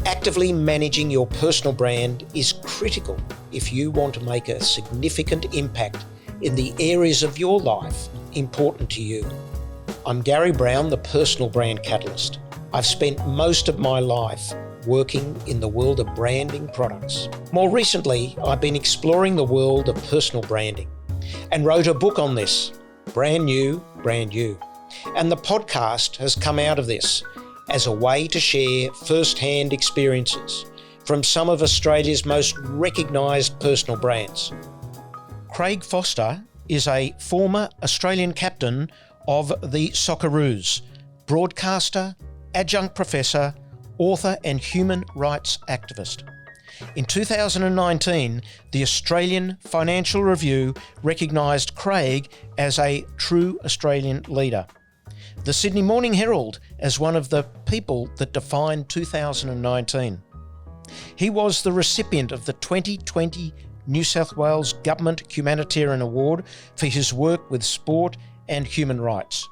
Actively managing your personal brand is critical if you want to make a significant impact in the areas of your life important to you. I'm Gary Browne, the Personal Brand Catalyst. I've spent most of my life working in the world of branding products. More recently, I've been exploring the world of personal branding and wrote a book on this, Brand New, Brand You. And the podcast has come out of this as a way to share first-hand experiences from some of Australia's most recognised personal brands. Craig Foster is a former Australian captain of the Socceroos, broadcaster, adjunct professor, author and human rights activist. In 2019, the Australian Financial Review recognised Craig as a true Australian leader. The Sydney Morning Herald as one of the people that defined 2019. He was the recipient of the 2020 New South Wales Government Humanitarian Award for his work with sport and human rights.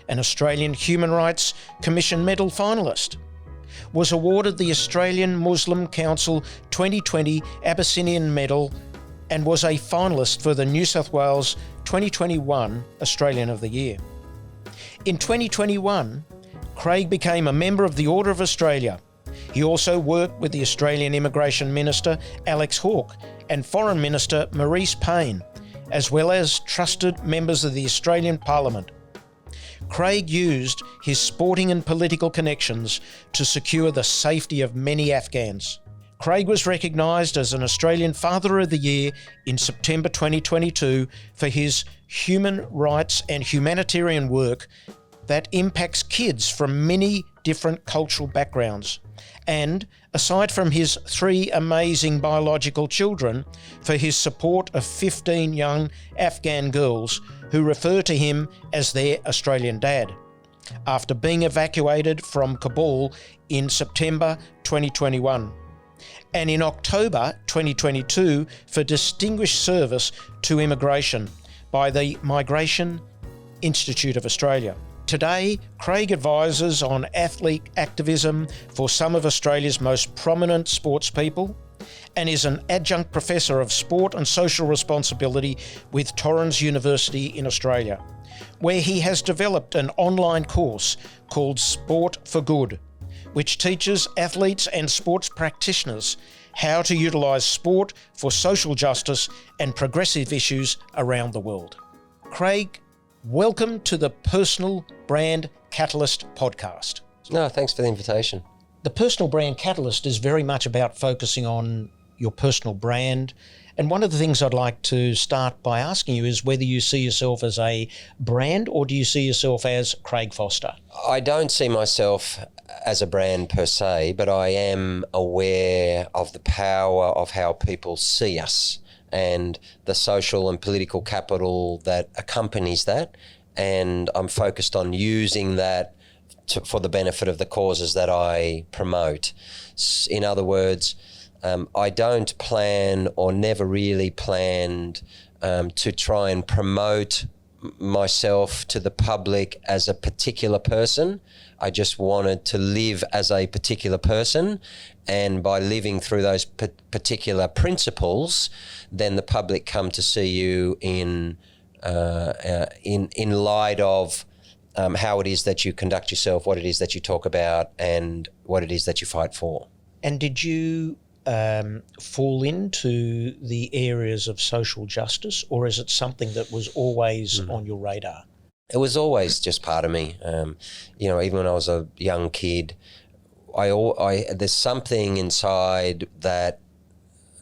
An Australian Human Rights Commission Medal finalist. Was awarded the Australian Muslim Council 2020 Abyssinian Medal and was a finalist for the New South Wales 2021 Australian of the Year. In 2021, Craig became a member of the Order of Australia. He also worked with the Australian Immigration Minister Alex Hawke and Foreign Minister Marise Payne, as well as trusted members of the Australian Parliament. Craig used his sporting and political connections to secure the safety of many Afghans. Craig was recognised as an Australian Father of the Year in September 2022 for his human rights and humanitarian work that impacts kids from many different cultural backgrounds. And, aside from his 3 amazing biological children, for his support of 15 young Afghan girls who refer to him as their Australian dad, after being evacuated from Kabul in September 2021. And in October 2022 for distinguished service to immigration by the Migration Institute of Australia. Today, Craig advises on athlete activism for some of Australia's most prominent sports people and is an adjunct professor of sport and social responsibility with Torrens University in Australia, where he has developed an online course called Sport for Good, which teaches athletes and sports practitioners how to utilise sport for social justice and progressive issues around the world. Craig, welcome to the Personal Brand Catalyst podcast. No, thanks for the invitation. The Personal Brand Catalyst is very much about focusing on your personal brand. And one of the things I'd like to start by asking you is whether you see yourself as a brand or do you see yourself as Craig Foster? I don't see myself as a brand per se, but I am aware of the power of how people see us and the social and political capital that accompanies that. And I'm focused on using that for the benefit of the causes that I promote. In other words, I don't plan or never really planned to try and promote myself to the public as a particular person. I just wanted to live as a particular person, and by living through those particular principles, then the public come to see you in light of how it is that you conduct yourself, what it is that you talk about, and what it is that you fight for. And did you fall into the areas of social justice, or is it something that was always on your radar? It was always just part of me. Even when I was a young kid, there's something inside that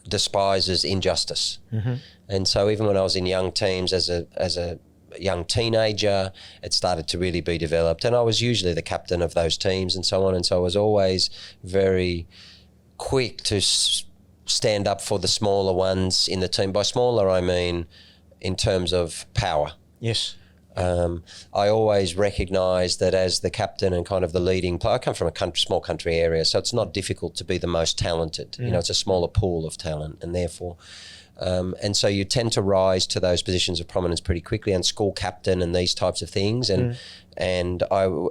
despises injustice. Mm-hmm. And so even when I was in young teams as a young teenager, it started to really be developed. And I was usually the captain of those teams and so on. And so I was always very quick to stand up for the smaller ones in the team. By smaller, I mean in terms of power. Yes. I always recognised that as the captain and kind of the leading player, I come from a small country area, so it's not difficult to be the most talented. You know, it's a smaller pool of talent, and therefore And so you tend to rise to those positions of prominence pretty quickly, and school captain and these types of things. And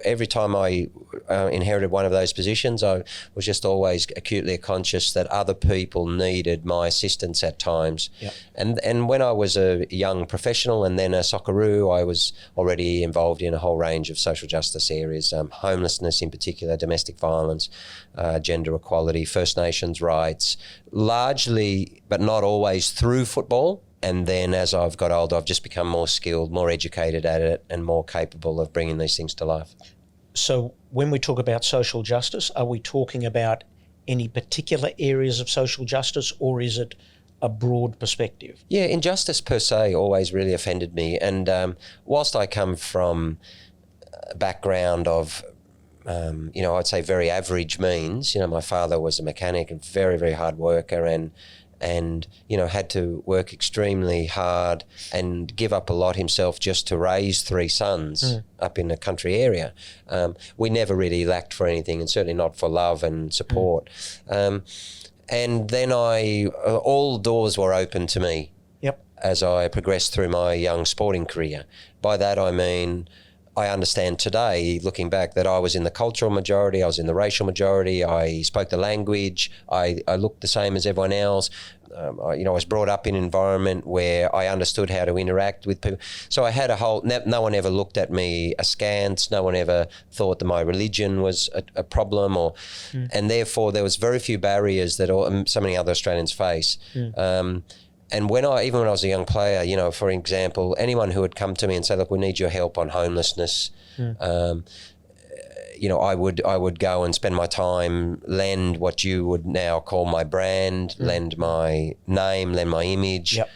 every time I inherited one of those positions, I was just always acutely conscious that other people needed my assistance at times. Yep. And when I was a young professional and then a Socceroo, I was already involved in a whole range of social justice areas, homelessness in particular, domestic violence, gender equality, First Nations rights, largely but not always through football. And then as I've got older, I've just become more skilled, more educated at it, and more capable of bringing these things to life. So when we talk about social justice, are we talking about any particular areas of social justice, or is it a broad perspective? Yeah, injustice per se always really offended me. And whilst I come from a background of, I'd say very average means, my father was a mechanic and very, very hard worker, and had to work extremely hard and give up a lot himself just to raise three sons up in a country area. We never really lacked for anything, and certainly not for love and support. And then all doors were open to me. Yep. As I progressed through my young sporting career. By that I mean, I understand today, looking back, that I was in the cultural majority, I was in the racial majority, I spoke the language, I looked the same as everyone else. I was brought up in an environment where I understood how to interact with people. So I had no one ever looked at me askance, no one ever thought that my religion was a problem, and therefore there was very few barriers that so many other Australians face. And even when I was a young player, for example, anyone who would come to me and say, look, we need your help on homelessness, I would go and spend my time, lend what you would now call my brand, lend my name, lend my image, Yep.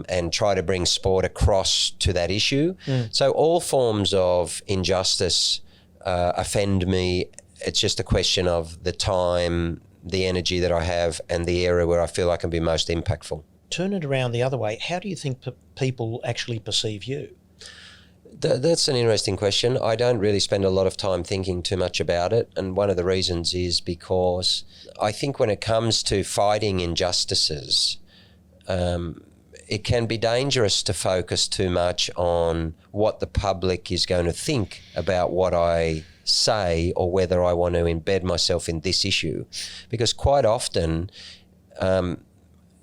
And try to bring sport across to that issue. So all forms of injustice offend me. It's just a question of the time, the energy that I have, and the area where I feel I can be most impactful. Turn it around the other way. How do you think people actually perceive you? That's an interesting question. I don't really spend a lot of time thinking too much about it, and one of the reasons is because I think when it comes to fighting injustices, it can be dangerous to focus too much on what the public is going to think about what I say, or whether I want to embed myself in this issue, because quite often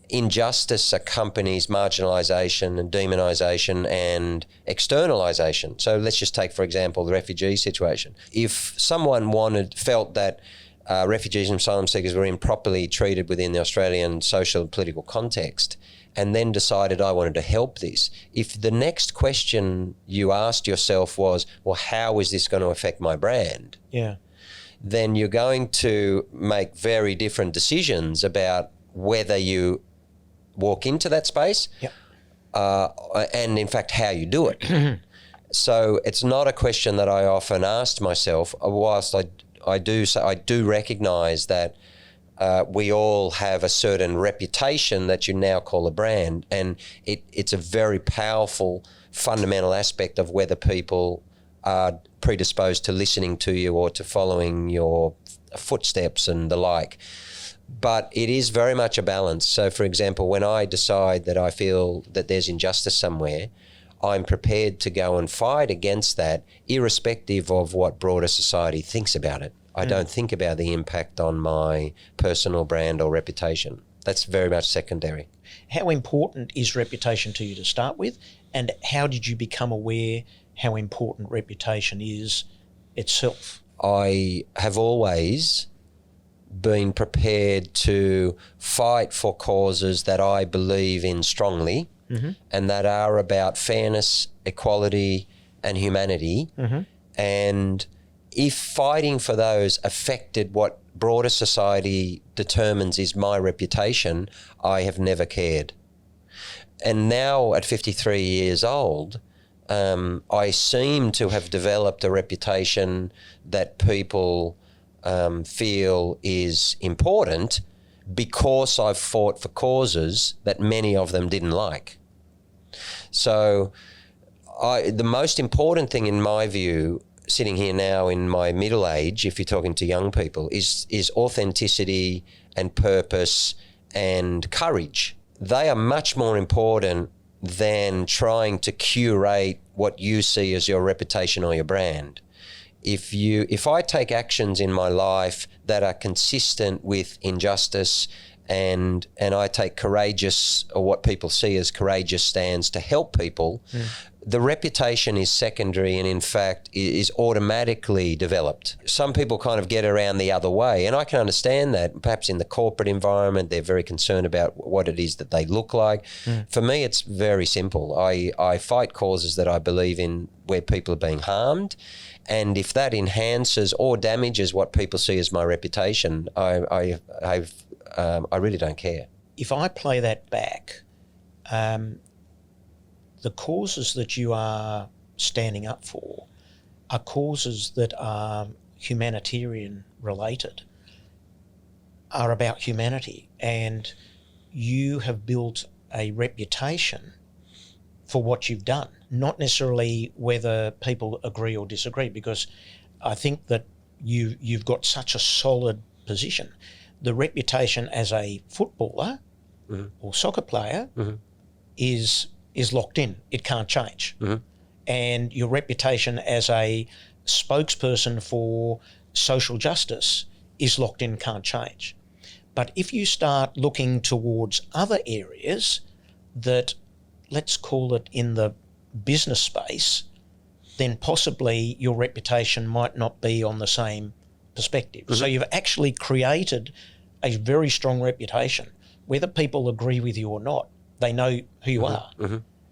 injustice accompanies marginalisation and demonisation and externalisation. So let's just take, for example, the refugee situation. If someone felt that refugees and asylum seekers were improperly treated within the Australian social and political context, and then decided I wanted to help this, if the next question you asked yourself was, well, how is this going to affect my brand? Yeah. Then you're going to make very different decisions about whether you walk into that space, Yep. And in fact how you do it. So it's not a question that I often asked myself, whilst I do recognise that we all have a certain reputation that you now call a brand, and it's a very powerful fundamental aspect of whether people are predisposed to listening to you or to following your footsteps and the like. But it is very much a balance. So, for example, when I decide that I feel that there's injustice somewhere, I'm prepared to go and fight against that, irrespective of what broader society thinks about it. I don't think about the impact on my personal brand or reputation. That's very much secondary. How important is reputation to you to start with, and how did you become aware how important reputation is itself? I have always been prepared to fight for causes that I believe in strongly, and that are about fairness, equality, and humanity. And if fighting for those affected what broader society determines is my reputation, I have never cared. And now at 53 years old, I seem to have developed a reputation that people feel is important because I've fought for causes that many of them didn't like. So the most important thing in my view, sitting here now in my middle age, if you're talking to young people, is authenticity and purpose and courage. they are much more important than trying to curate what you see as your reputation or your brand. If I take actions in my life that are consistent with injustice and I take courageous, or what people see as courageous stands to help people, the reputation is secondary and in fact is automatically developed. Some people kind of get around the other way, and I can understand that. Perhaps in the corporate environment, they're very concerned about what it is that they look like. For me, it's very simple. I fight causes that I believe in where people are being harmed, and if that enhances or damages what people see as my reputation, I really don't care. If I play that back, the causes that you are standing up for are causes that are humanitarian related, are about humanity, and you have built a reputation for what you've done, not necessarily whether people agree or disagree, because I think that you've got such a solid position. The reputation as a footballer or soccer player is locked in. It can't change. And your reputation as a spokesperson for social justice is locked in, can't change. But if you start looking towards other areas that, let's call it in the business space, then possibly your reputation might not be on the same perspective. So you've actually created a very strong reputation. Whether people agree with you or not, they know who you are.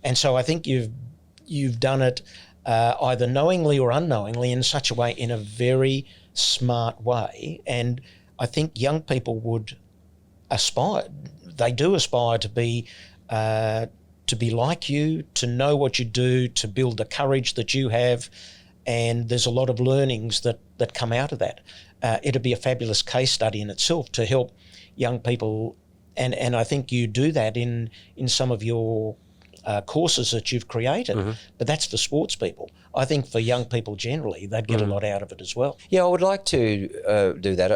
And so I think you've done it either knowingly or unknowingly in such a way, in a very smart way. And I think young people would aspire, they do aspire to be like you, to know what you do, to build the courage that you have. And there's a lot of learnings that come out of that. It'd be a fabulous case study in itself to help young people. And I think you do that in some of your courses that you've created, but that's for sports people. I think for young people generally, they'd get a lot out of it as well. Yeah, I would like to do that.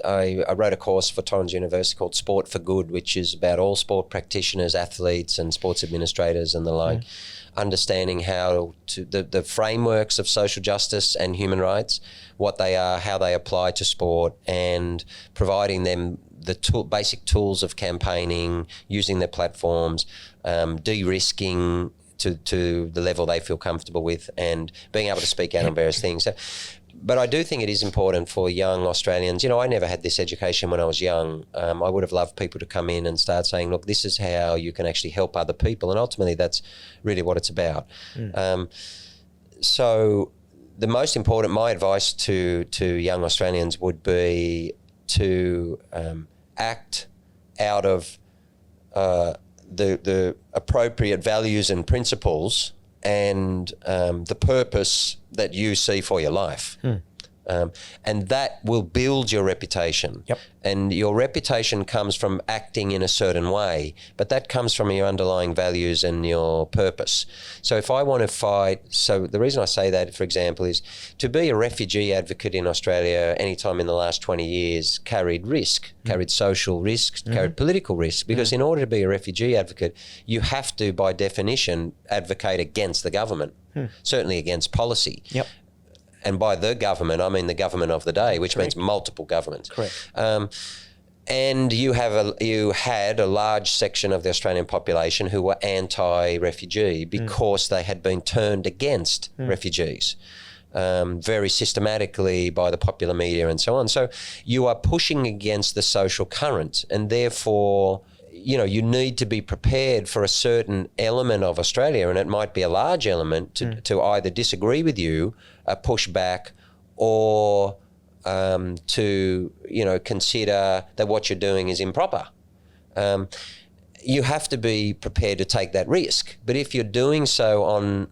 I wrote a course for Torrens University called Sport for Good, which is about all sport practitioners, athletes and sports administrators and the like, understanding how to the frameworks of social justice and human rights, what they are, how they apply to sport, and providing them the basic tools of campaigning, using their platforms, de-risking to the level they feel comfortable with, and being able to speak out on various things. So, but I do think it is important for young Australians. I never had this education when I was young. I would have loved people to come in and start saying, look, this is how you can actually help other people. And ultimately, that's really what it's about. So the most important, my advice to young Australians would be to act out of the appropriate values and principles and the purpose that you see for your life. And that will build your reputation. And your reputation comes from acting in a certain way, but that comes from your underlying values and your purpose. So if I want to fight, so the reason I say that, for example, is to be a refugee advocate in Australia anytime in the last 20 years carried risk, carried social risk, carried political risk, because in order to be a refugee advocate, you have to, by definition, advocate against the government, certainly against policy. And by the government, I mean the government of the day, which means multiple governments. And you had a large section of the Australian population who were anti-refugee because they had been turned against refugees very systematically by the popular media and so on. So you are pushing against the social current, and therefore you need to be prepared for a certain element of Australia, and it might be a large element, to either disagree with you, push back, or to consider that what you're doing is improper. You have to be prepared to take that risk. But if you're doing so on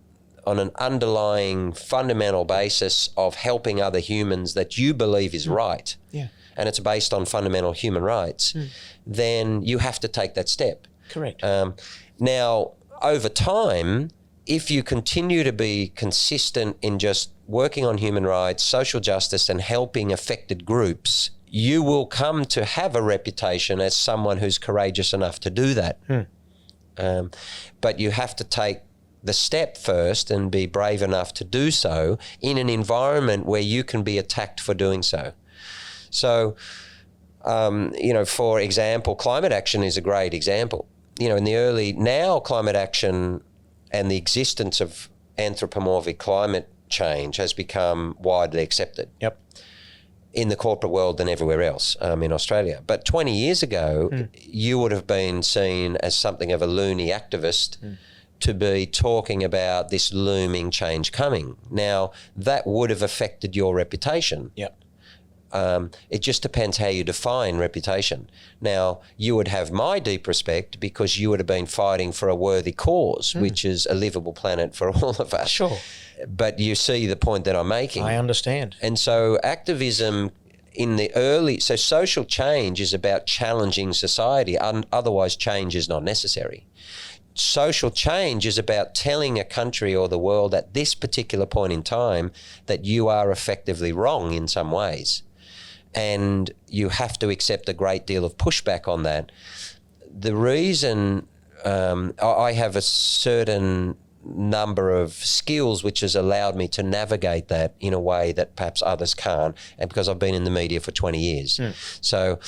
an underlying fundamental basis of helping other humans that you believe is right, and it's based on fundamental human rights, then you have to take that step. Now, over time, if you continue to be consistent in just working on human rights, social justice, and helping affected groups you will come to have a reputation as someone who's courageous enough to do that. But you have to take the step first and be brave enough to do so in an environment where you can be attacked for doing so. So, for example, climate action is a great example. Now climate action and the existence of anthropomorphic climate change has become widely accepted. Yep. In the corporate world and everywhere else in Australia. But 20 years ago, you would have been seen as something of a loony activist to be talking about this looming change coming. Now, that would have affected your reputation. Yep. It just depends how you define reputation. Now, you would have my deep respect because you would have been fighting for a worthy cause, which is a livable planet for all of us. Sure. But you see the point that I'm making. I understand. And so activism so social change is about challenging society, otherwise change is not necessary. Social change is about telling a country or the world at this particular point in time that you are effectively wrong in some ways. And you have to accept a great deal of pushback on that. The reason I have a certain number of skills which has allowed me to navigate that in a way that perhaps others can't, and because I've been in the media for 20 years. So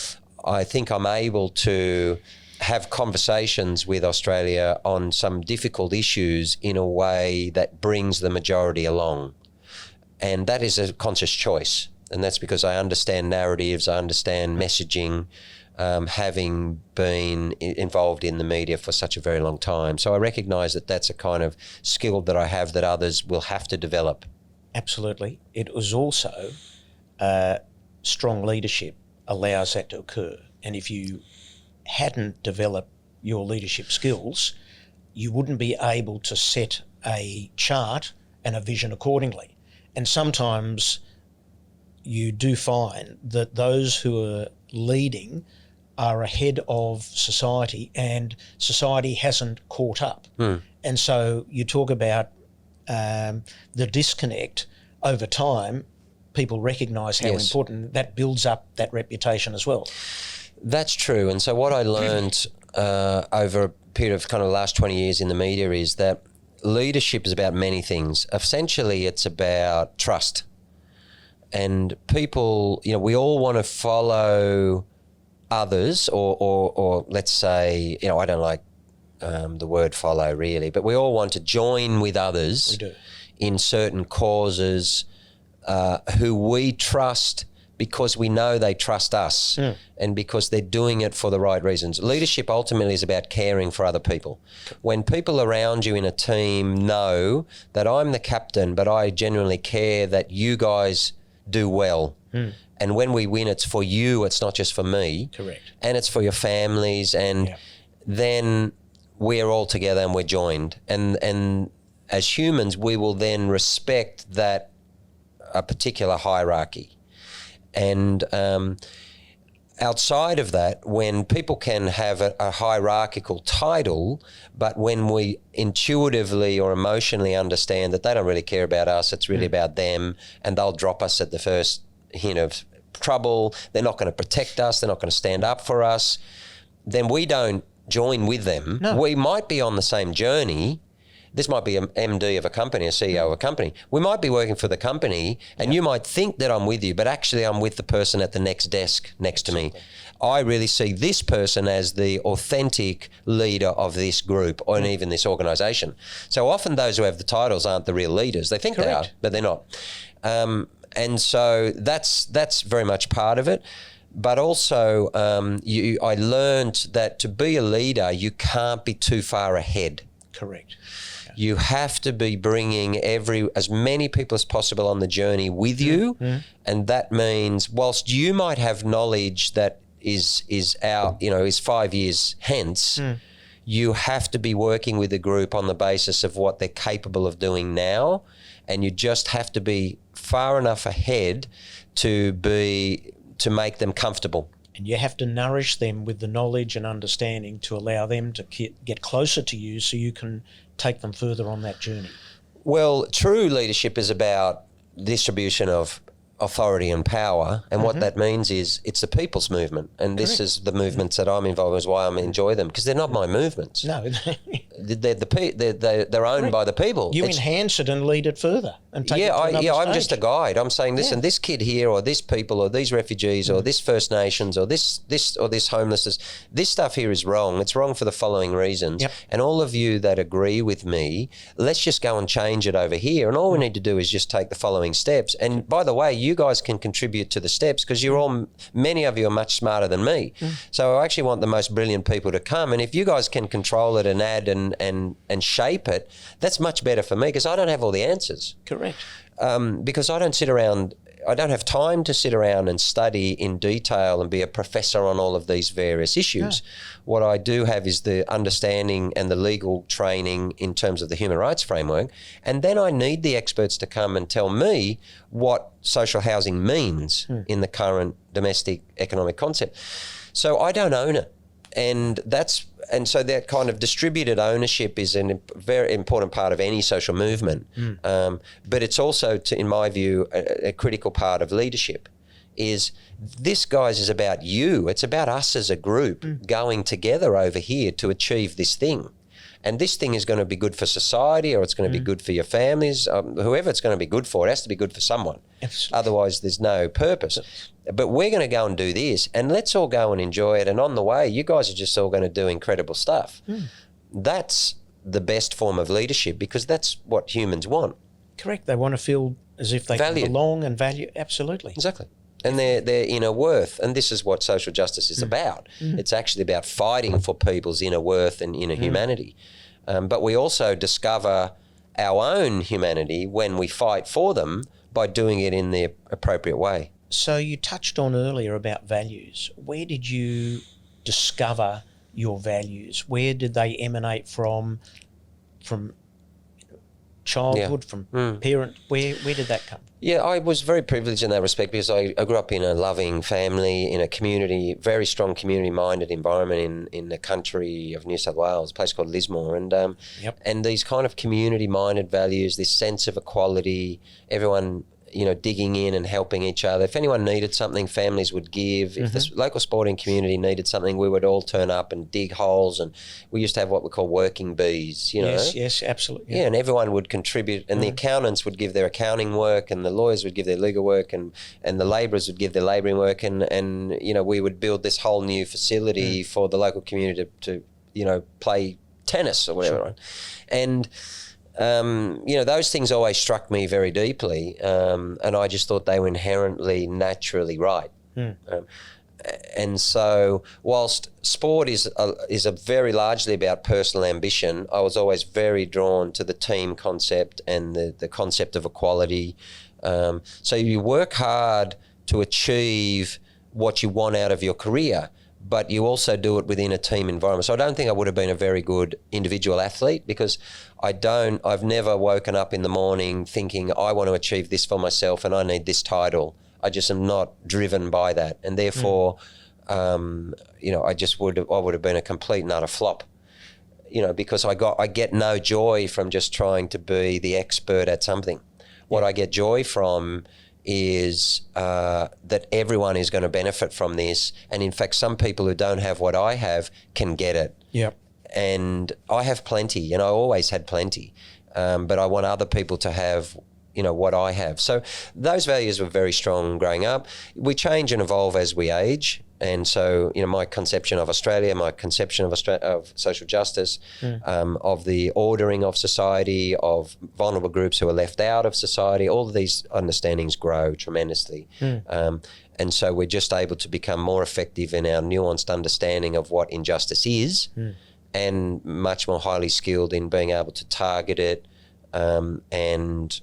I think I'm able to have conversations with Australia on some difficult issues in a way that brings the majority along. And that is a conscious choice. And that's because I understand narratives, I understand messaging, having been involved in the media for such a very long time. So I recognise that that's a kind of skill that I have that others will have to develop. Absolutely. It was also strong leadership allows that to occur. And if you hadn't developed your leadership skills, you wouldn't be able to set a chart and a vision accordingly. And sometimes you do find that those who are leading are ahead of society and society hasn't caught up. And so you talk about the disconnect over time, people recognise how important that builds up that reputation as well. That's true. And so what I learned over a period of kind of the last 20 years in the media is that leadership is about many things. Essentially, it's about trust. And people, we all want to follow others or let's say, I don't like the word follow really, but we all want to join with others in certain causes who we trust because we know they trust us and because they're doing it for the right reasons. Leadership ultimately is about caring for other people. When people around you in a team know that I'm the captain, but I genuinely care that you guys do well. And when we win, it's for you, it's not just for me. Correct. And it's for your families. And then we're all together and we're joined. And as humans, we will then respect that a particular hierarchy. And outside of that, when people can have a hierarchical title, but when we intuitively or emotionally understand that they don't really care about us, it's really about them, and they'll drop us at the first hint of trouble, they're not going to protect us, they're not going to stand up for us, then we don't join with them. No. We might be on the same journey. This might be an MD of a company, a CEO of a company. We might be working for the company and you might think that I'm with you, but actually I'm with the person at the next desk next to me. I really see this person as the authentic leader of this group or even this organisation. So often those who have the titles aren't the real leaders. They think they are, but they're not. And so that's very much part of it. But also I learned that to be a leader, you can't be too far ahead. Correct. You have to be bringing as many people as possible on the journey with you, and that means whilst you might have knowledge that is 5 years hence, you have to be working with a group on the basis of what they're capable of doing now, and you just have to be far enough ahead to make them comfortable. And you have to nourish them with the knowledge and understanding to allow them to get closer to you so you can take them further on that journey. Well, true leadership is about distribution of authority and power, and what that means is it's the people's movement, and this is the movements that I'm involved in, is why I enjoy them, because they're not my movements. No. they're owned by the people. You enhance it and lead it further and take it to another I'm stage. just a guide. I'm saying, listen, this kid here, or this people, or these refugees, or this First Nations, or this homelessness, this stuff here is wrong. It's wrong for the following reasons. Yep. And all of you that agree with me, let's just go and change it over here. And all we need to do is just take the following steps. And by the way, you guys can contribute to the steps, because many of you are much smarter than me. So I actually want the most brilliant people to come. And if you guys can control it and add and shape it, that's much better for me, because I don't have all the answers. Correct. Because I don't have time to sit around and study in detail and be a professor on all of these various issues. Yeah. What I do have is the understanding and the legal training in terms of the human rights framework. And then I need the experts to come and tell me what social housing means in the current domestic economic concept. So I don't own it. And so that kind of distributed ownership is a very important part of any social movement. But it's also, in my view, a critical part of leadership. Is this, guys, is about you. It's about us as a group going together over here to achieve this thing. And this thing is going to be good for society, or it's going to be good for your families. Whoever it's going to be good for, it has to be good for someone. Absolutely. Otherwise, there's no purpose. But we're going to go and do this, and let's all go and enjoy it. And on the way, you guys are just all going to do incredible stuff. That's the best form of leadership, because that's what humans want. Correct. They want to feel as if they can belong and value. Absolutely. Exactly. And their inner worth. And this is what social justice is about. It's actually about fighting for people's inner worth and inner humanity. But we also discover our own humanity when we fight for them by doing it in the appropriate way. So you touched on earlier about values. Where did you discover your values? Where did they emanate from childhood, from parent? Where did that come from? Yeah, I was very privileged in that respect, because I grew up in a loving family, in a community, very strong community-minded environment in the country of New South Wales, a place called Lismore. And these kind of community-minded values, this sense of equality, everyone digging in and helping each other. If anyone needed something, families would give. If the local sporting community needed something, we would all turn up and dig holes. And we used to have what we call working bees, Yes, absolutely. Yeah, and everyone would contribute, and the accountants would give their accounting work, and the lawyers would give their legal work, and the labourers would give their labouring work, and we would build this whole new facility for the local community to play tennis or whatever. Right? And those things always struck me very deeply, and I just thought they were inherently, naturally right. And so, whilst sport is a very largely about personal ambition, I was always very drawn to the team concept and the concept of equality. So you work hard to achieve what you want out of your career, but you also do it within a team environment. So I don't think I would have been a very good individual athlete, because I've never woken up in the morning thinking I want to achieve this for myself and I need this title. I just am not driven by that. And therefore, I would have been a complete and utter flop, because I get no joy from just trying to be the expert at something. What I get joy from is that everyone is going to benefit from this, and in fact some people who don't have what I have can get it. Yep. And I have plenty, and I always had plenty, but I want other people to have what I have. So those values were very strong growing up. We change and evolve as we age, and so my conception of Australia, my conception of social justice, of the ordering of society, of vulnerable groups who are left out of society, all of these understandings grow tremendously. And so we're just able to become more effective in our nuanced understanding of what injustice is, and much more highly skilled in being able to target it and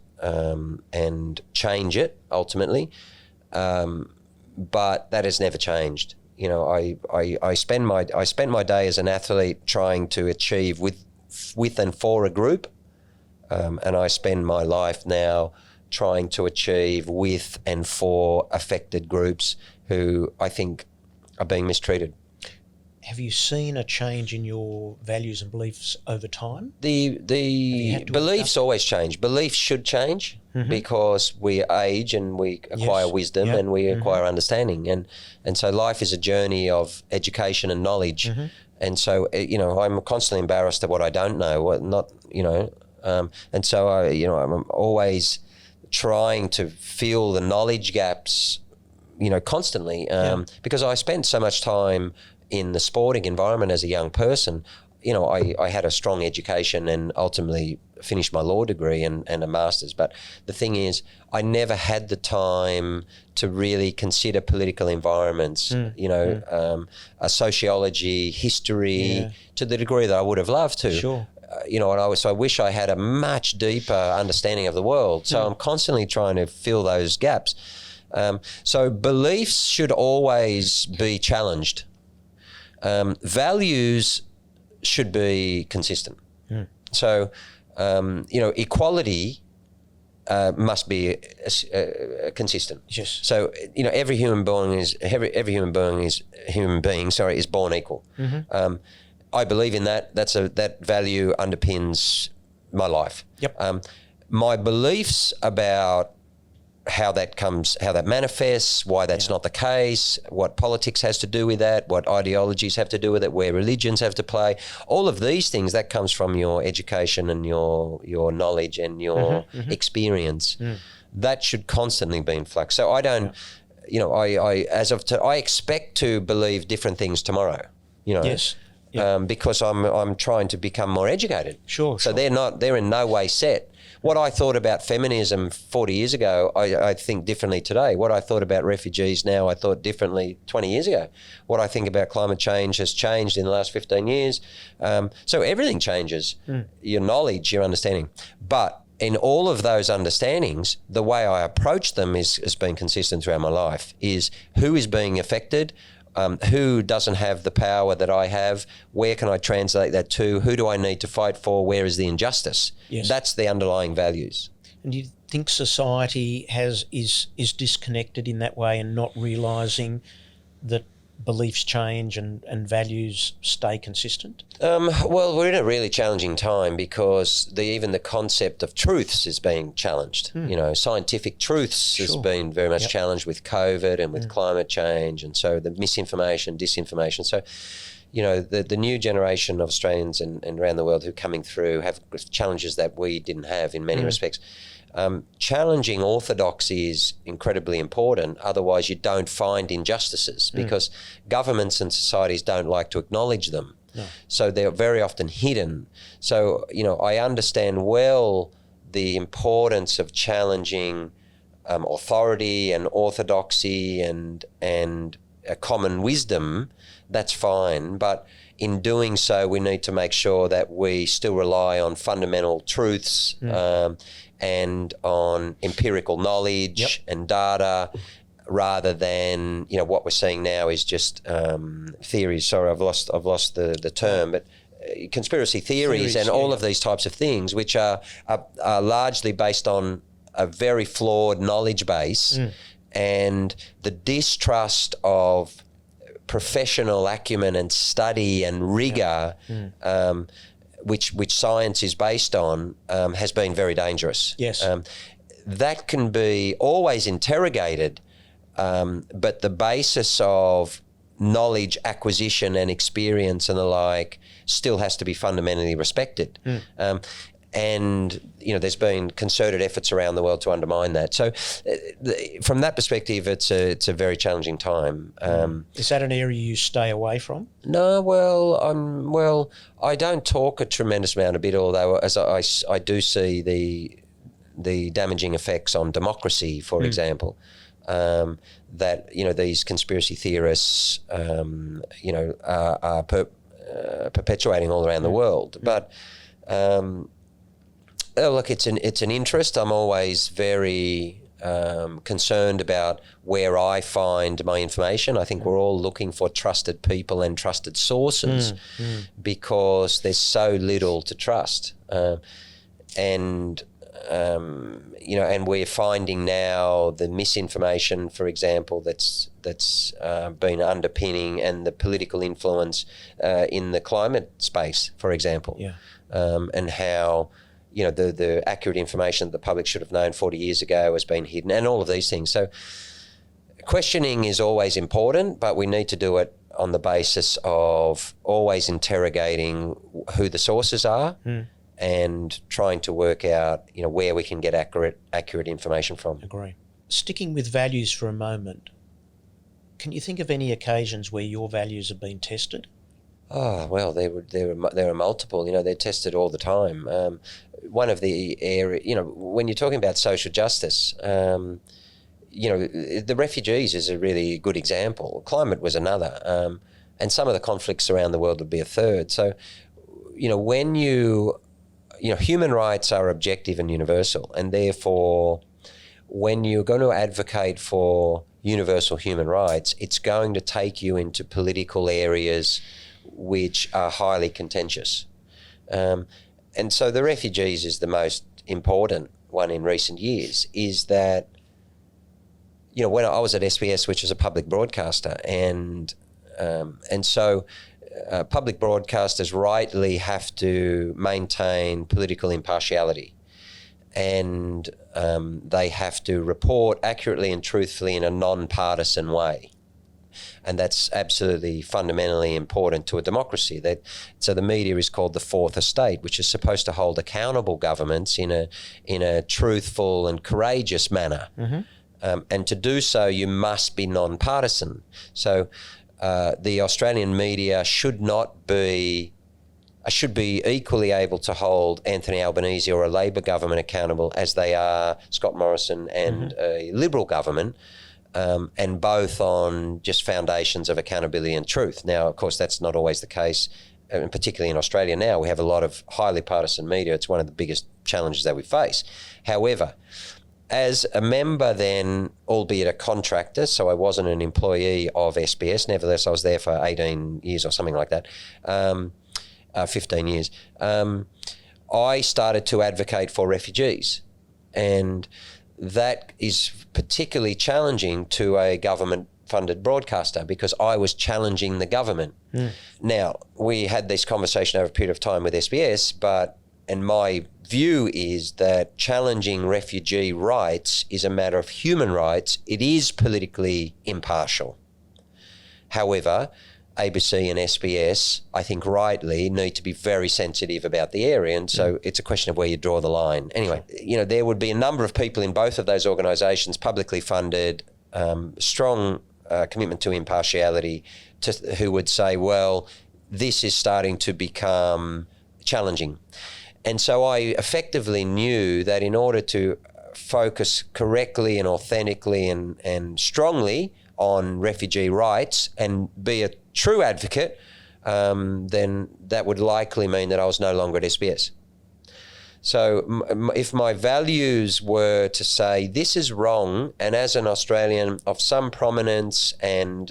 change it ultimately. But that has never changed. I spend my day as an athlete trying to achieve with and for a group, and I spend my life now trying to achieve with and for affected groups who I think are being mistreated. have you seen a change in your values and beliefs over time? The beliefs always change. Beliefs should change because we age and we acquire wisdom and we acquire understanding. And so life is a journey of education and knowledge. And so, I'm constantly embarrassed at what I don't know, and so I'm always trying to fill the knowledge gaps, constantly, because I spent so much time in the sporting environment as a young person. I had a strong education and ultimately finished my law degree and a master's. But the thing is, I never had the time to really consider political environments, sociology, history, to the degree that I would have loved to. Sure. I wish I had a much deeper understanding of the world. So I'm constantly trying to fill those gaps. So beliefs should always be challenged. Values should be consistent. So, equality must be consistent. Yes. So, every human being is born equal. I believe in that. That value underpins my life. Yep. My beliefs about how that manifests, why that's not the case, what politics has to do with that, what ideologies have to do with it, where religions have to play, all of these things, that comes from your education and your knowledge and your experience. That should constantly be in flux. So I don't, I expect to believe different things tomorrow, Yes. Yep. because I'm trying to become more educated. Sure. So they're in no way set. What I thought about feminism 40 years ago, I think differently today. What I thought about refugees now, I thought differently 20 years ago. What I think about climate change has changed in the last 15 years. So everything changes, your knowledge, your understanding. But in all of those understandings, the way I approach them has been consistent throughout my life, is who is being affected, who doesn't have the power that I have, where can I translate that to, who do I need to fight for, where is the injustice? Yes. That's the underlying values. And do you think society is disconnected in that way and not realising that beliefs change and values stay consistent? Well, we're in a really challenging time because even the concept of truths is being challenged. Scientific truths has been very much challenged with COVID and with climate change, and so the misinformation, disinformation. So, the new generation of Australians and around the world who are coming through have challenges that we didn't have in many respects. Challenging orthodoxy is incredibly important. Otherwise, you don't find injustices because governments and societies don't like to acknowledge them. No. So they're very often hidden. So, I understand well the importance of challenging authority and orthodoxy and a common wisdom. That's fine. But in doing so, we need to make sure that we still rely on fundamental truths and on empirical knowledge and data, rather than what we're seeing now is just theories. Sorry, I've lost the term, but conspiracy theories and all of these types of things, which are largely based on a very flawed knowledge base and the distrust of professional acumen and study and rigour, which science is based on, has been very dangerous. Yes. That can be always interrogated, but the basis of knowledge acquisition and experience and the like still has to be fundamentally respected. And there's been concerted efforts around the world to undermine that. So, from that perspective, it's a very challenging time. Is that an area you stay away from? No, I don't talk a tremendous amount of it, although as I do see the damaging effects on democracy, for example. That these conspiracy theorists, are perpetuating all around the world, but. Look, it's an interest. I'm always very concerned about where I find my information. I think we're all looking for trusted people and trusted sources because there's so little to trust. And and we're finding now the misinformation, for example, that's been underpinning, and the political influence in the climate space, for example, and how the accurate information that the public should have known 40 years ago has been hidden, and all of these things. So questioning is always important, but we need to do it on the basis of always interrogating who the sources are. And trying to work out, where we can get accurate information from. Agree. Sticking with values for a moment, can you think of any occasions where your values have been tested? Oh, well, there are multiple. They're tested all the time. One of the areas, when you're talking about social justice, the refugees is a really good example. Climate was another, and some of the conflicts around the world would be a third. So, when human rights are objective and universal, and therefore when you're going to advocate for universal human rights, it's going to take you into political areas which are highly contentious. And so the refugees is the most important one in recent years, is that, when I was at SBS, which is a public broadcaster, and so public broadcasters rightly have to maintain political impartiality, and they have to report accurately and truthfully in a non-partisan way. And that's absolutely fundamentally important to a democracy. So the media is called the fourth estate, which is supposed to hold accountable governments in a truthful and courageous manner. And to do so, you must be non-partisan. So the Australian media should be equally able to hold Anthony Albanese or a Labor government accountable as they are Scott Morrison and a Liberal government, and both on just foundations of accountability and truth. Now, of course, that's not always the case, and particularly in Australia now. We have a lot of highly partisan media. It's one of the biggest challenges that we face. However, as a member then, albeit a contractor, so I wasn't an employee of SBS, nevertheless I was there for 18 years or something like that, 15 years, I started to advocate for refugees. And that is particularly challenging to a government-funded broadcaster, because I was challenging the government. Now, we had this conversation over a period of time with SBS, and my view is that challenging refugee rights is a matter of human rights. It is politically impartial. However, ABC and SBS, I think rightly, need to be very sensitive about the area, and so it's a question of where you draw the line. Anyway, there would be a number of people in both of those organisations, publicly funded, strong commitment to impartiality, who would say, well, this is starting to become challenging. And so I effectively knew that in order to focus correctly and authentically and strongly on refugee rights and be a true advocate, then that would likely mean that I was no longer at SBS. So if my values were to say this is wrong, and as an Australian of some prominence and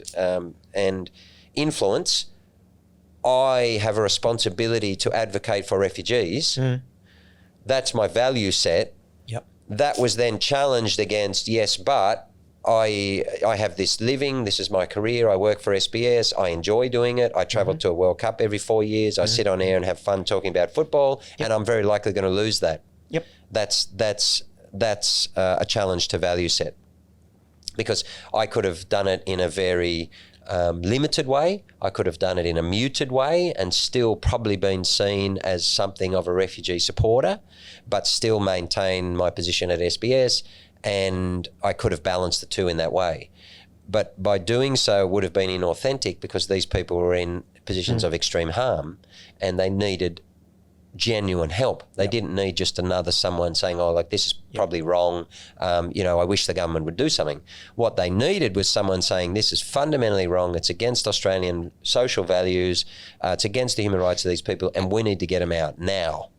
influence, I have a responsibility to advocate for refugees. That's my value set. That was then challenged against, yes, but I have this living, this is my career, I work for SBS, I enjoy doing it, I travel to a World Cup every 4 years, I sit on air and have fun talking about football, and I'm very likely going to lose that. That's a challenge to value set, because I could have done it in a very limited way, I could have done it in a muted way and still probably been seen as something of a refugee supporter, but still maintain my position at SBS, and I could have balanced the two in that way. But by doing so would have been inauthentic, because these people were in positions of extreme harm and they needed genuine help. They didn't need just someone saying, oh, like, this is probably wrong, I wish the government would do something. What they needed was someone saying, this is fundamentally wrong, it's against Australian social values, it's against the human rights of these people, and we need to get them out now.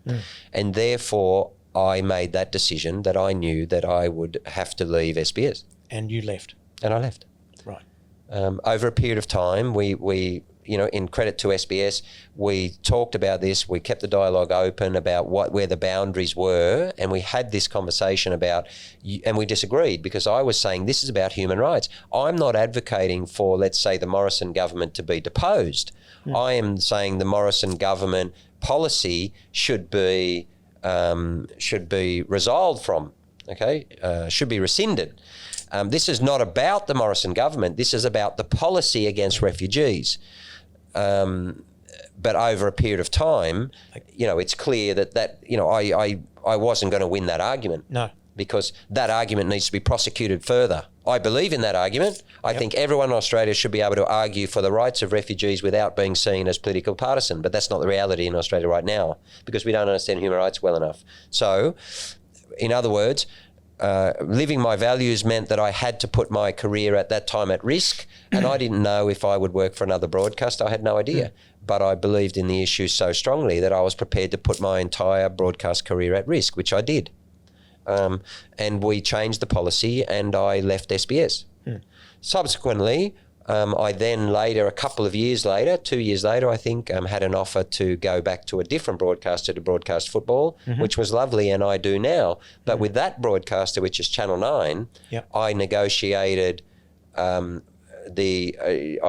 And therefore, I made that decision that I knew that I would have to leave SBS. And you left? And I left. Right. Over a period of time, we in credit to SBS, we talked about this. We kept the dialogue open about where the boundaries were, and we had this conversation about, and we disagreed because I was saying this is about human rights. I'm not advocating for, let's say, the Morrison government to be deposed. I am saying the Morrison government policy should be resolved from. Should be rescinded. This is not about the Morrison government. This is about the policy against refugees. But over a period of time, it's clear that I wasn't going to win that argument. No. Because that argument needs to be prosecuted further. I believe in that argument. I think everyone in Australia should be able to argue for the rights of refugees without being seen as political partisan. But that's not the reality in Australia right now because we don't understand human rights well enough. So, in other words, living my values meant that I had to put my career at that time at risk, and I didn't know if I would work for another broadcaster. I had no idea. But I believed in the issue so strongly that I was prepared to put my entire broadcast career at risk, which I did. And we changed the policy and I left SBS. Subsequently, I then later, a couple of years later, 2 years later, I think, had an offer to go back to a different broadcaster to broadcast football, which was lovely, and I do now. But with that broadcaster, which is Channel 9, I negotiated I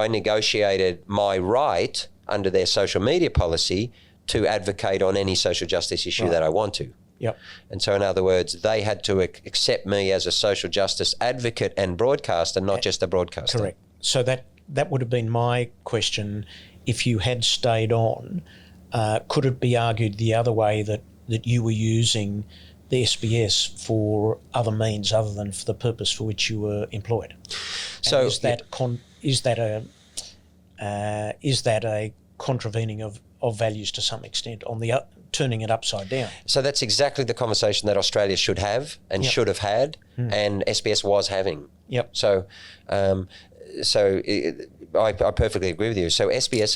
negotiated my right under their social media policy to advocate on any social justice issue that I want to. And so, in other words, they had to accept me as a social justice advocate and broadcaster, not just a broadcaster. Correct. So that would have been my question. If you had stayed on, could it be argued the other way that you were using the SBS for other means other than for the purpose for which you were employed? So is that a contravening of values to some extent on the turning it upside down? So that's exactly the conversation that Australia should have and should have had, and SBS was having. So, I perfectly agree with you. So SBS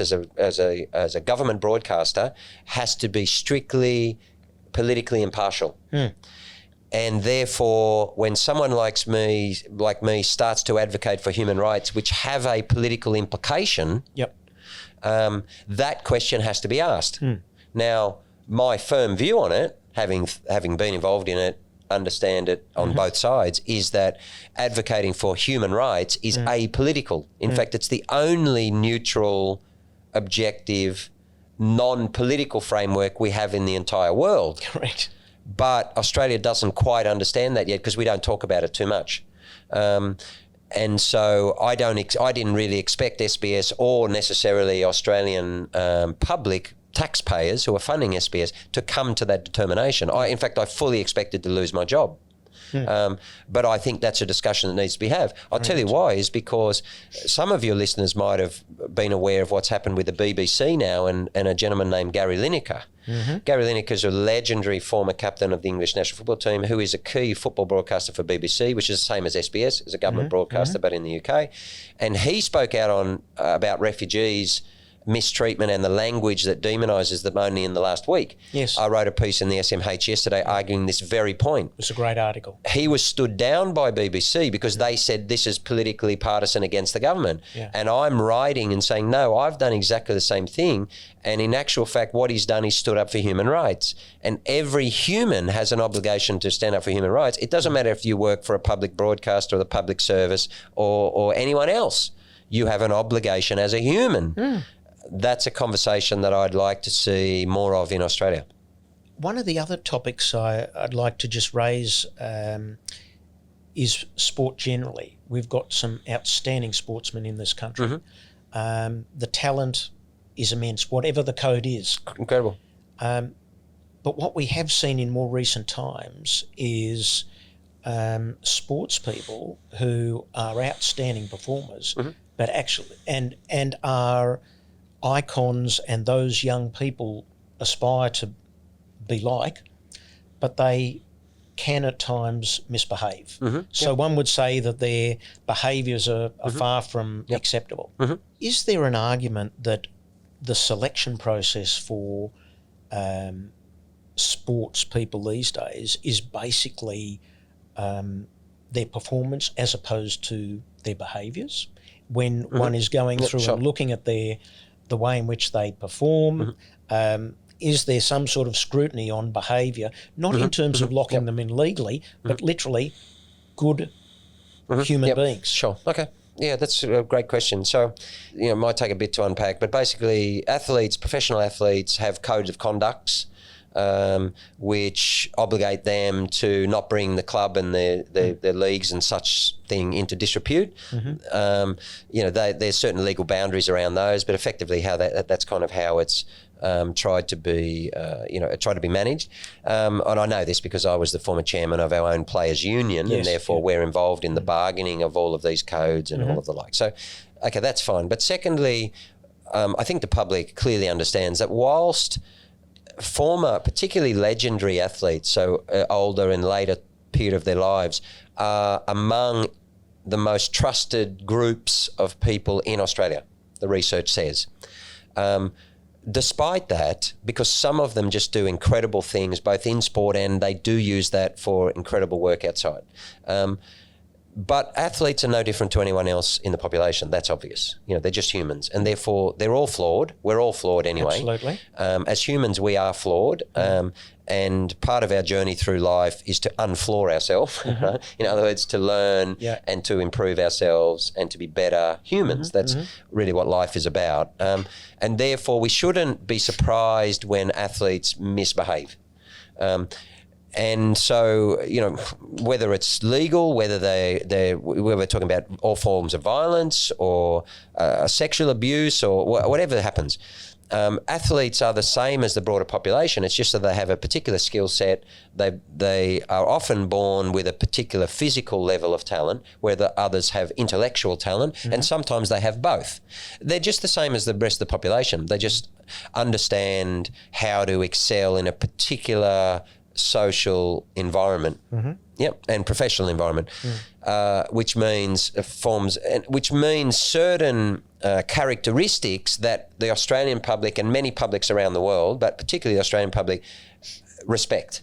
as a government broadcaster has to be strictly politically impartial. And therefore, when someone like me starts to advocate for human rights, which have a political implication, that question has to be asked. Now, my firm view on it, having been involved in it, understand it on both sides, is that advocating for human rights is apolitical. In fact, it's the only neutral, objective, non-political framework we have in the entire world. Correct. But Australia doesn't quite understand that yet because we don't talk about it too much. And so I didn't really expect SBS or necessarily Australian public taxpayers who are funding SBS to come to that determination. In fact, I fully expected to lose my job. But I think that's a discussion that needs to be had. I'll tell you why, is because some of your listeners might have been aware of what's happened with the BBC now and a gentleman named Gary Lineker. Gary Lineker is a legendary former captain of the English national football team who is a key football broadcaster for BBC, which is the same as SBS, as a government broadcaster, but in the UK. And he spoke out about refugees mistreatment and the language that demonises them only in the last week. Yes. I wrote a piece in the SMH yesterday arguing this very point. It's a great article. He was stood down by BBC because they said this is politically partisan against the government. And I'm writing and saying, no, I've done exactly the same thing. And in actual fact, what he's done is stood up for human rights. And every human has an obligation to stand up for human rights. It doesn't matter if you work for a public broadcaster or the public service or anyone else. You have an obligation as a human. That's a conversation that I'd like to see more of in Australia. One of the other topics I'd like to just raise is sport generally. We've got some outstanding sportsmen in this country. The talent is immense, whatever the code is. Incredible. But what we have seen in more recent times is sports people who are outstanding performers, but actually and are icons, and those young people aspire to be like, but they can at times misbehave. So one would say that their behaviours are far from acceptable. Is there an argument that the selection process for sports people these days is basically their performance as opposed to their behaviours? When one is going through and looking at their the way in which they perform? Is there some sort of scrutiny on behaviour, not in terms of locking them in legally, but literally good human beings? Sure. Okay. Yeah, that's a great question. So, it might take a bit to unpack, but basically professional athletes have codes of conducts which obligate them to not bring the club and their leagues and such thing into disrepute. There's certain legal boundaries around those, but effectively how that's kind of how it's tried to be managed. And I know this because I was the former chairman of our own players' union, and therefore we're involved in the bargaining of all of these codes and all of the like. So, okay, that's fine. But secondly, I think the public clearly understands that whilst former, particularly legendary athletes, so older and later period of their lives, are among the most trusted groups of people in Australia, the research says. Despite that, because some of them just do incredible things, both in sport and they do use that for incredible work outside. But athletes are no different to anyone else in the population. That's obvious. They're just humans, and therefore they're all flawed. We're all flawed anyway. Absolutely. As humans, we are flawed. And part of our journey through life is to unflaw ourselves. In other words, to learn and to improve ourselves and to be better humans. That's really what life is about. And therefore, we shouldn't be surprised when athletes misbehave. And so, whether it's legal, whether we're talking about all forms of violence or sexual abuse or whatever happens, athletes are the same as the broader population. It's just that they have a particular skill set. They are often born with a particular physical level of talent, where the others have intellectual talent, and sometimes they have both. They're just the same as the rest of the population. They just understand how to excel in a particular social environment, and professional environment, which means certain characteristics that the Australian public and many publics around the world, but particularly the Australian public, respect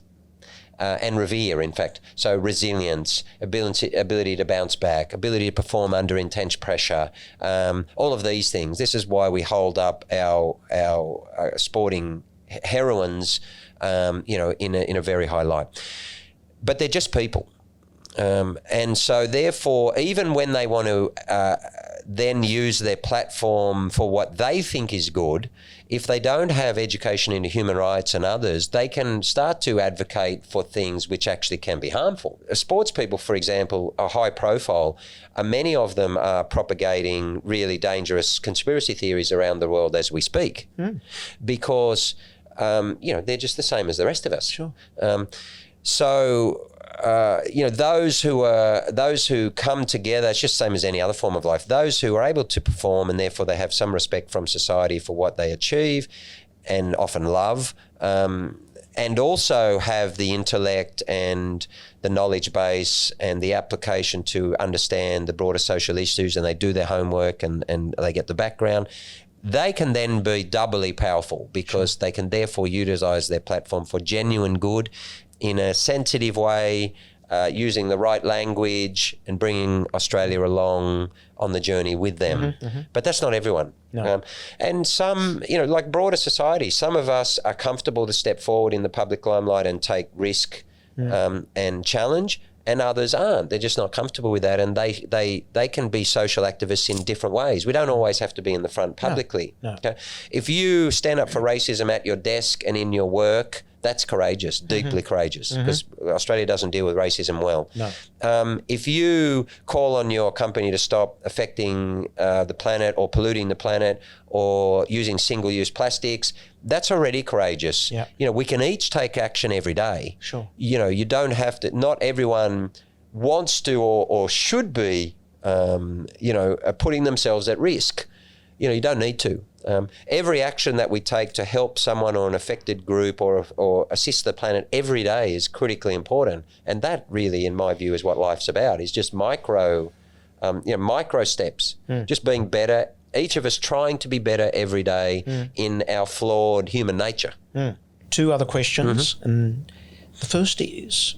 and revere, in fact. So resilience, ability to bounce back, ability to perform under intense pressure, all of these things. This is why we hold up our sporting heroines in a very high light. But they're just people. And so therefore, even when they want to then use their platform for what they think is good, if they don't have education into human rights and others, they can start to advocate for things which actually can be harmful. Sports people, for example, are high profile. Many of them are propagating really dangerous conspiracy theories around the world as we speak, because they're just the same as the rest of us. Sure. Those who come together, it's just the same as any other form of life. Those who are able to perform, and therefore they have some respect from society for what they achieve, and often love, and also have the intellect and the knowledge base and the application to understand the broader social issues, and they do their homework and they get the background. They can then be doubly powerful, because they can therefore utilise their platform for genuine good in a sensitive way, using the right language and bringing Australia along on the journey with them. But that's not everyone. No. And some, like broader society, some of us are comfortable to step forward in the public limelight and take risk and challenge, and others aren't. They're just not comfortable with that, and they can be social activists in different ways. We don't always have to be in the front publicly. No. Okay? If you stand up for racism at your desk and in your work, that's courageous, deeply courageous, because Australia doesn't deal with racism well. No. If you call on your company to stop affecting the planet or polluting the planet or using single-use plastics, that's already courageous. Yeah. We can each take action every day. Sure. You don't have to, not everyone wants to or should be, putting themselves at risk. You don't need to. Every action that we take to help someone or an affected group or assist the planet every day is critically important. And that really, in my view, is what life's about, is just micro steps, just being better, each of us trying to be better every day in our flawed human nature. Two other questions. And the first is,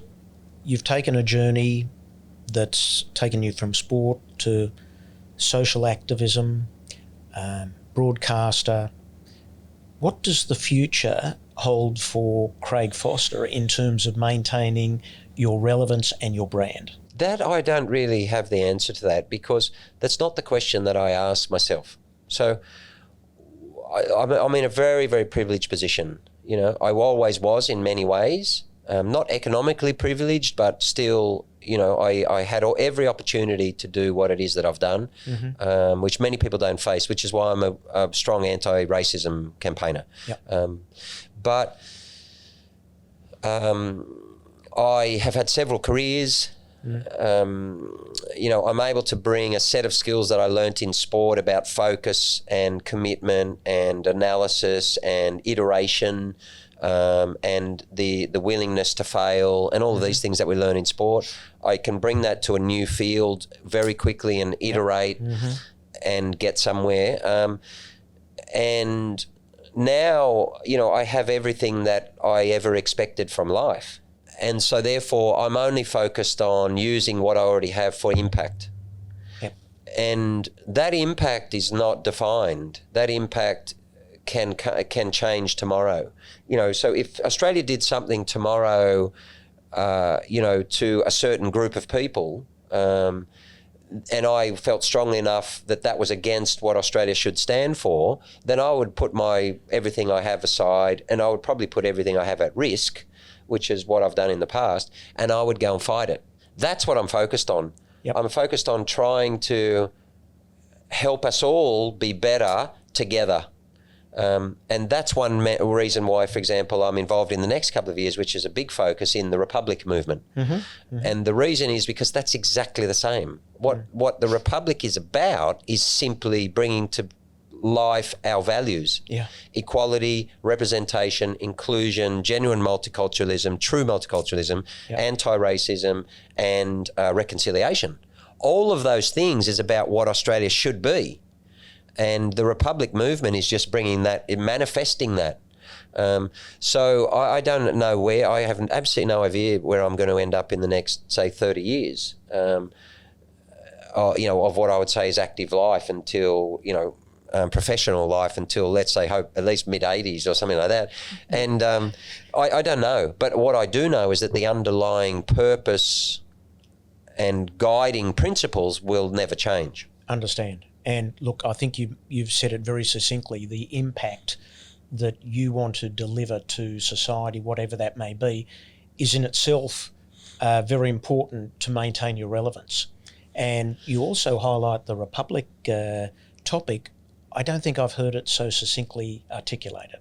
you've taken a journey that's taken you from sport to social activism, broadcaster. What does the future hold for Craig Foster in terms of maintaining your relevance and your brand? That I don't really have the answer to that, because that's not the question that I ask myself. So I'm in a very, very privileged position. You know, I always was in many ways, not economically privileged, but still, you know, I had every opportunity to do what it is that I've done, which many people don't face, which is why I'm a strong anti-racism campaigner. Yep. But I have had several careers. You know, I'm able to bring a set of skills that I learnt in sport about focus and commitment and analysis and iteration, and the willingness to fail and all of these things that we learn in sport. I can bring that to a new field very quickly and iterate and get somewhere. And now, you know, I have everything that I ever expected from life. And so therefore I'm only focused on using what I already have for impact. Yep. And that impact is not defined. That impact can change tomorrow. You know, so if Australia did something tomorrow, you know, to a certain group of people, and I felt strongly enough that that was against what Australia should stand for, then I would put everything I have aside, and I would probably put everything I have at risk, which is what I've done in the past, and I would go and fight it. That's what I'm focused on. Yep. I'm focused on trying to help us all be better together. And that's one reason why, for example, I'm involved in the next couple of years, which is a big focus in the Republic movement. And the reason is because that's exactly the same. What the Republic is about is simply bringing to life our values. Equality, representation, inclusion, genuine multiculturalism, true multiculturalism, anti-racism, and reconciliation. All of those things is about what Australia should be. And the Republic movement is just bringing that, manifesting that. So I don't know where, I have absolutely no idea where I'm going to end up in the next, say, 30 years, you know, of what I would say is active life until, you know, professional life until, let's say, hope at least mid-80s or something like that. And I don't know. But what I do know is that the underlying purpose and guiding principles will never change. Understand. And look, I think you've said it very succinctly. The impact that you want to deliver to society, whatever that may be, is in itself very important to maintain your relevance. And you also highlight the Republic topic. I don't think I've heard it so succinctly articulated.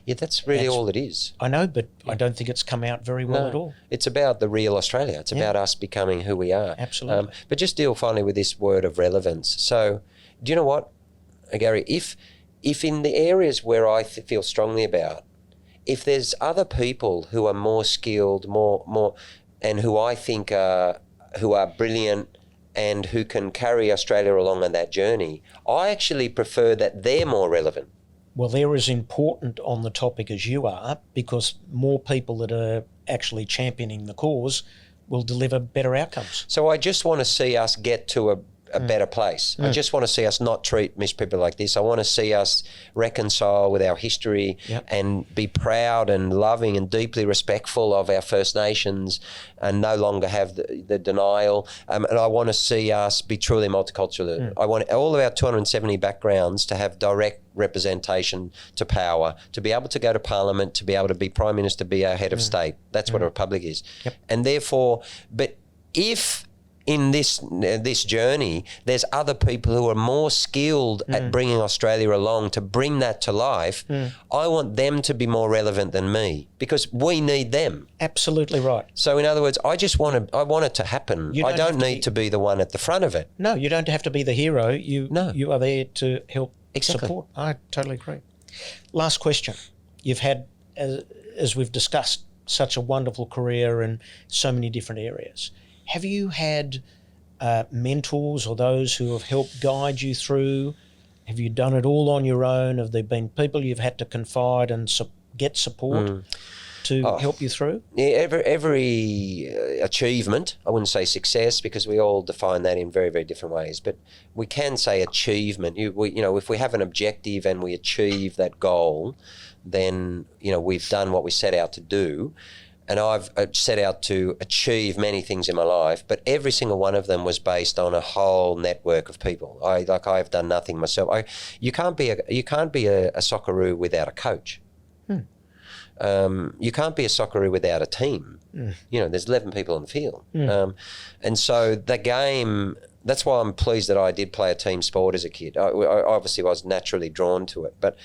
Yeah, that's really all it is. I know, but I don't think it's come out very well at all. It's about the real Australia. It's about us becoming who we are. Absolutely. But just deal finally with this word of relevance. So, do you know what, Gary? If in the areas where I feel strongly about, if there's other people who are more skilled, more, and who I think who are brilliant and who can carry Australia along on that journey, I actually prefer that they're more relevant. Well, they're as important on the topic as you are, because more people that are actually championing the cause will deliver better outcomes. So I just want to see us get to a better place. I just want to see us not treat Miss people like this. I want to see us reconcile with our history and be proud and loving and deeply respectful of our First Nations and no longer have the denial. And I want to see us be truly multicultural. I want all of our 270 backgrounds to have direct representation to power, to be able to go to Parliament, to be able to be Prime Minister, be our head of state. That's what a republic is. And therefore, but if in this journey, there's other people who are more skilled at bringing Australia along to bring that to life. I want them to be more relevant than me, because we need them. Absolutely right. So in other words, I want it to happen. I don't need to be the one at the front of it. No, you don't have to be the hero. You are there to help support. I totally agree. Last question. You've had, as we've discussed, such a wonderful career in so many different areas. Have you had mentors or those who have helped guide you through? Have you done it all on your own? Have there been people you've had to confide and get support? to help you through? Yeah, every achievement, I wouldn't say success because we all define that in very, very different ways, but we can say achievement. If we have an objective and we achieve that goal, then, we've done what we set out to do. And I've set out to achieve many things in my life, but every single one of them was based on a whole network of people. I've done nothing myself. You can't be a Socceroo without a coach. You can't be a Socceroo without a team. There's 11 people on the field. And so the game, that's why I'm pleased that I did play a team sport as a kid. I obviously was naturally drawn to it, but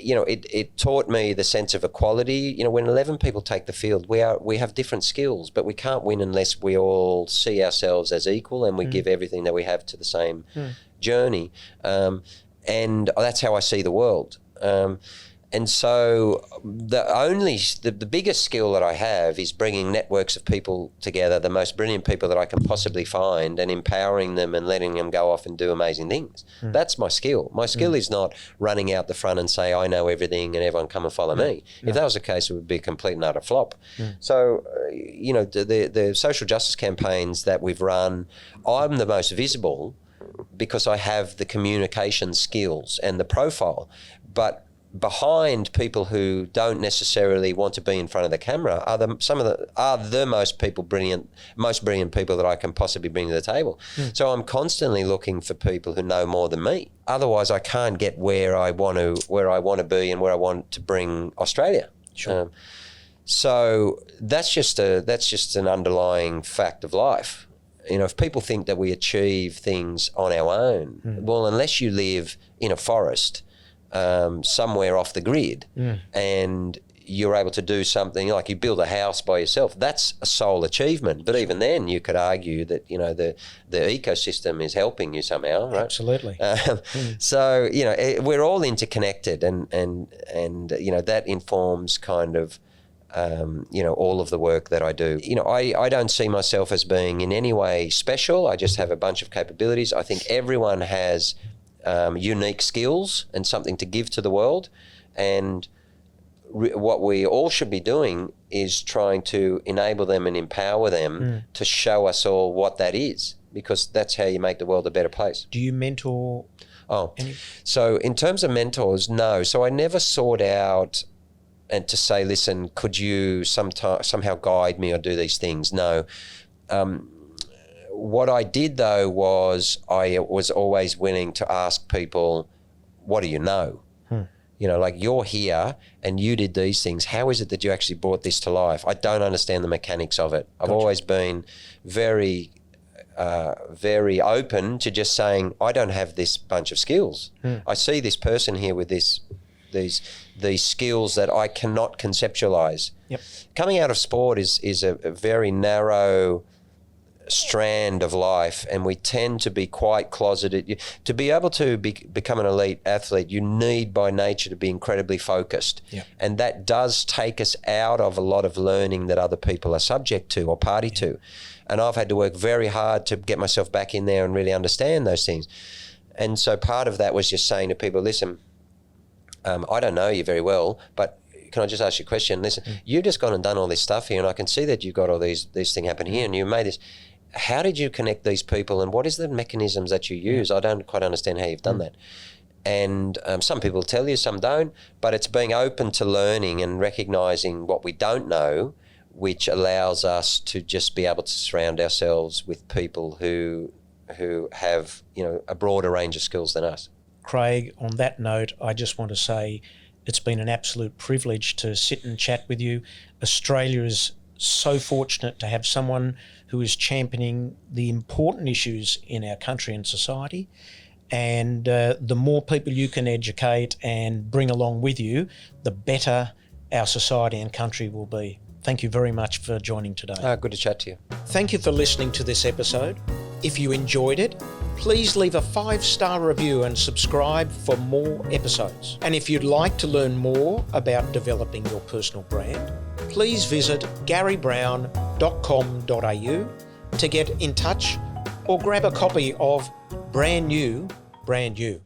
it taught me the sense of equality. When 11 people take the field, we have different skills, but we can't win unless we all see ourselves as equal and we give everything that we have to the same journey. And that's how I see the world. And so the biggest skill that I have is bringing networks of people together, the most brilliant people that I can possibly find, and empowering them and letting them go off and do amazing things. That's my skill. My skill is not running out the front and say, I know everything and everyone come and follow me. If that was the case, it would be a complete and utter flop. So, the social justice campaigns that we've run, I'm the most visible because I have the communication skills and the profile. But behind people who don't necessarily want to be in front of the camera are the most brilliant people that I can possibly bring to the table. So I'm constantly looking for people who know more than me. Otherwise, I can't get where I want to be and where I want to bring Australia. Sure. So that's just an underlying fact of life. If people think that we achieve things on our own, well, unless you live in a forest somewhere off the grid and you're able to do something like you build a house by yourself, that's a sole achievement. But even then you could argue that the ecosystem is helping you somehow, right? Absolutely. So we're all interconnected and that informs kind of all of the work that I do. I don't see myself as being in any way special. I just have a bunch of capabilities. I think everyone has unique skills and something to give to the world, and what we all should be doing is trying to enable them and empower them to show us all what that is, because that's how you make the world a better place. Do you mentor? So in terms of mentors, no. So I never sought out and to say, listen, could you somehow guide me or do these things? No. What I did, though, was I was always willing to ask people, what do you know? Like, you're here and you did these things. How is it that you actually brought this to life? I don't understand the mechanics of it. I've always been very, very open to just saying, I don't have this bunch of skills. I see this person here with these skills that I cannot conceptualize. Yep. Coming out of sport is a very narrow strand of life, and we tend to be quite closeted. To be able to become an elite athlete, you need by nature to be incredibly focused. Yep. And that does take us out of a lot of learning that other people are subject to or party to. And I've had to work very hard to get myself back in there and really understand those things. And so part of that was just saying to people, listen, I don't know you very well, but can I just ask you a question? Listen, you've just gone and done all this stuff here, and I can see that you've got all these things happening here, and you made this. How did you connect these people, and what is the mechanisms that you use? I don't quite understand how you've done that. And some people tell you, some don't, but it's being open to learning and recognising what we don't know, which allows us to just be able to surround ourselves with people who have a broader range of skills than us. Craig, on that note, I just want to say it's been an absolute privilege to sit and chat with you. Australia is so fortunate to have someone who is championing the important issues in our country and society. And the more people you can educate and bring along with you, the better our society and country will be. Thank you very much for joining today. Good to chat to you. Thank you for listening to this episode. If you enjoyed it, please leave a 5-star review and subscribe for more episodes. And if you'd like to learn more about developing your personal brand, please visit garybrowne.com.au to get in touch or grab a copy of Brand New, Brand You.